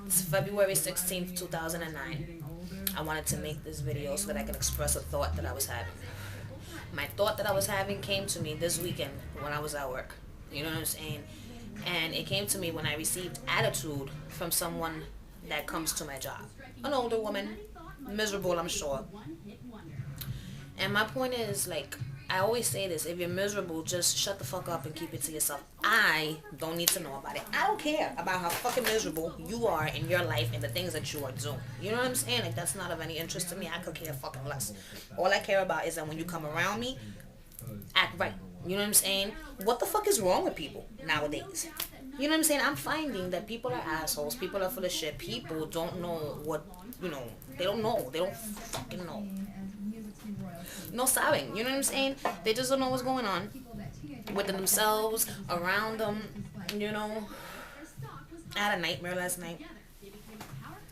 It's February 16th, 2009. I wanted to make this video so that I can express a thought that I was having. My thought that I was having came to me this weekend when I was at work. You know what I'm saying? And it came to me when I received attitude from someone that comes to my job. An older woman, miserable, I'm sure. And my point is, like, I always say this: if you're miserable, just shut the fuck up and keep it to yourself. I don't need to know about it. I don't care about how fucking miserable you are in your life and the things that you are doing. You know what I'm saying? Like, that's not of any interest to me. I could care fucking less. All I care about is that when you come around me, act right. You know what I'm saying? What the fuck is wrong with people nowadays? You know what I'm saying? I'm finding that people are assholes. People are full of shit. People don't know what, they don't know. They don't fucking know. No saben. You know what I'm saying? They just don't know what's going on within themselves, around them. I had a nightmare last night.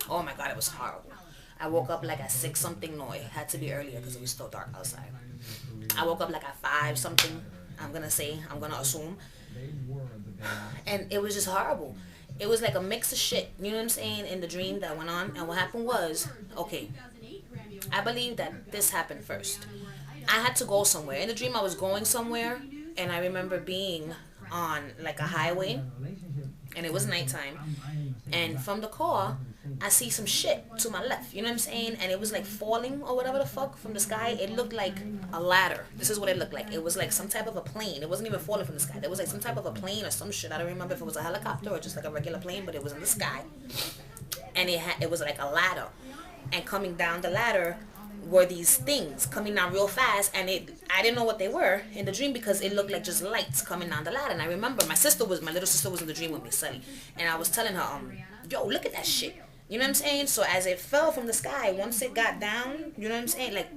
Oh my god, it was horrible. I woke up like at 6 something. No, it had to be earlier because it was still dark outside. I woke up like at 5 something. I'm gonna assume. And it was just horrible. It was like a mix of shit, you know what I'm saying, in the dream that went on. And what happened was, okay, I believe that this happened first. I had to go somewhere. In the dream, I was going somewhere, and I remember being on like a highway, and it was nighttime. And from the car, I see some shit to my left, you know what I'm saying? And it was like falling or whatever the fuck from the sky. It looked like a ladder. This is what it looked like. It was like some type of a plane. It wasn't even falling from the sky. There was like some type of a plane or some shit. I don't remember if it was a helicopter or just like a regular plane, but it was in the sky. And it was like a ladder. And coming down the ladder were these things coming down real fast, and I didn't know what they were in the dream because it looked like just lights coming down the ladder. And I remember my little sister was in the dream with me, Sully, and I was telling her, yo, look at that shit. You know what I'm saying? So as it fell from the sky, once it got down, you know what I'm saying? Like,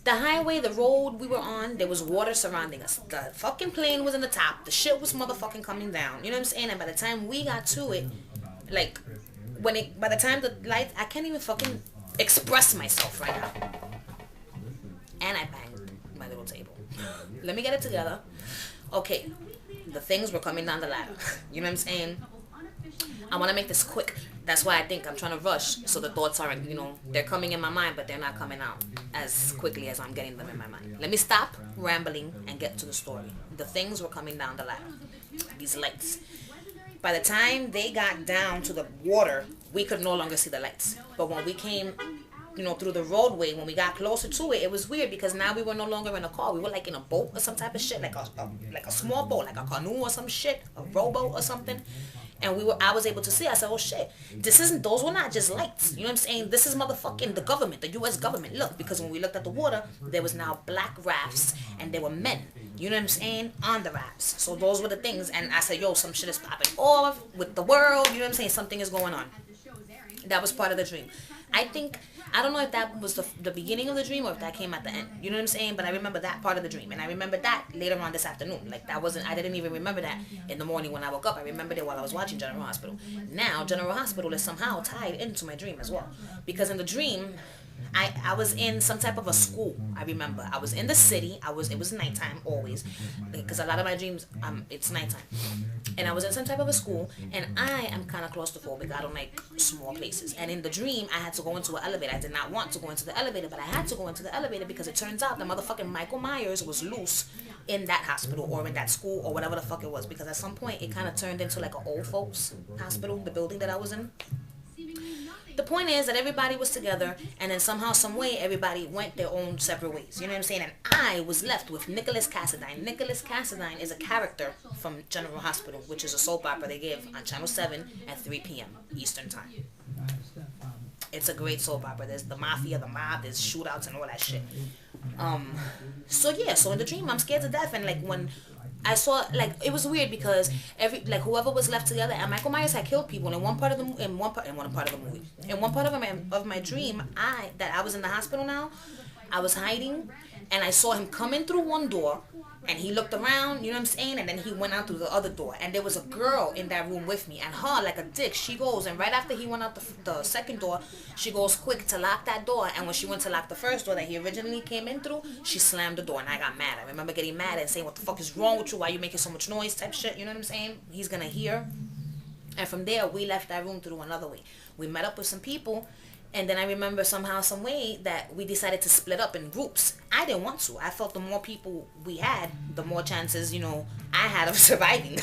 the highway, the road we were on, there was water surrounding us. The fucking plane was in the top. The shit was motherfucking coming down. You know what I'm saying? And by the time we got to it, like, by the time the lights, I can't even fucking express myself right now. And I banged my little table. Let me get it together. Okay, the things were coming down the ladder. You know what I'm saying? I want to make this quick. That's why I think I'm trying to rush, so the thoughts aren't, they're coming in my mind, but they're not coming out as quickly as I'm getting them in my mind. Let me stop rambling and get to the story. The things were coming down the ladder. These lights. By the time they got down to the water, we could no longer see the lights. But when we came, through the roadway, when we got closer to it, it was weird because now we were no longer in a car. We were like in a boat or some type of shit, like a small boat, like a canoe or some shit, a rowboat or something. And I was able to see. I said, oh shit, those were not just lights. You know what I'm saying? This is motherfucking the government, the U.S. government. Look, because when we looked at the water, there was now black rafts and there were men. You know what I'm saying? On the rafts. So those were the things. And I said, yo, some shit is popping off with the world. You know what I'm saying? Something is going on. That was part of the dream. I don't know if that was the beginning of the dream or if that came at the end. You know what I'm saying? But I remember that part of the dream. And I remember that later on this afternoon. Like, I didn't even remember that in the morning when I woke up. I remembered it while I was watching General Hospital. Now, General Hospital is somehow tied into my dream as well. Because in the dream, I was in some type of a school. I remember I was in the city. It was nighttime always, because a lot of my dreams it's nighttime, and I was in some type of a school, and I am kind of claustrophobic. I don't like small places, and in the dream I had to go into an elevator. I did not want to go into the elevator, but I had to go into the elevator because it turns out the motherfucking Michael Meyers was loose in that hospital or in that school or whatever the fuck it was, because at some point it kind of turned into like an old folks hospital, the building that I was in. The point is that everybody was together, and then somehow, some way, everybody went their own separate ways. You know what I'm saying? And I was left with Nicholas Cassadine. Nicholas Cassadine is a character from General Hospital, which is a soap opera they give on Channel 7 at 3 p.m. Eastern Time. It's a great soap opera. There's the mafia, the mob, there's shootouts and all that shit. So in the dream, I'm scared to death, and like when I saw, like, it was weird because whoever was left together, and Michael Myers had killed people. And in one part of the movie, in one part of my dream, I was in the hospital now, I was hiding, and I saw him come in through one door, and he looked around, you know what I'm saying, and then he went out through the other door, and there was a girl in that room with me, and her, like a dick, she goes, and right after he went out the second door, she goes quick to lock that door, and when she went to lock the first door that he originally came in through, she slammed the door, and I got mad. I remember getting mad and saying, what the fuck is wrong with you, why you making so much noise type shit, you know what I'm saying, he's gonna hear. And from there, we left that room to do another way. We met up with some people, and then I remember somehow, some way that we decided to split up in groups. I didn't want to. I felt the more people we had, the more chances, I had of surviving.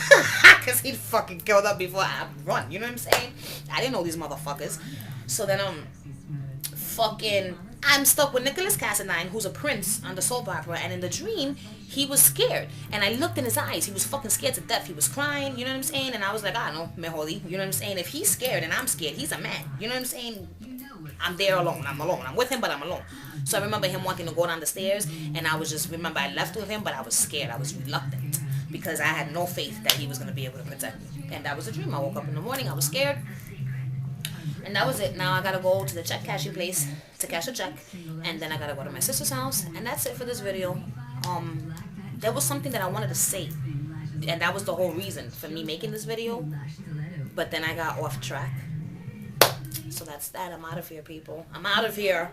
Because he'd fucking killed up before I run. You know what I'm saying? I didn't know these motherfuckers. So then, I'm stuck with Nicholas Cassadine, who's a prince on the soap opera, and in the dream, he was scared. And I looked in his eyes. He was fucking scared to death. He was crying, you know what I'm saying? And I was like, I don't know, mejoli, you know what I'm saying? If he's scared and I'm scared, he's a man. You know what I'm saying? I'm there alone. I'm alone. I'm with him, but I'm alone. So I remember him wanting to go down the stairs, and I was just, remember I left with him, but I was scared. I was reluctant because I had no faith that he was going to be able to protect me. And that was a dream. I woke up in the morning. I was scared. And that was it. Now I gotta go to the check cashing place to cash a check, and then I gotta go to my sister's house, and that's it for this video. There was something that I wanted to say, and that was the whole reason for me making this video, but then I got off track. So that's that. I'm out of here, people. I'm out of here.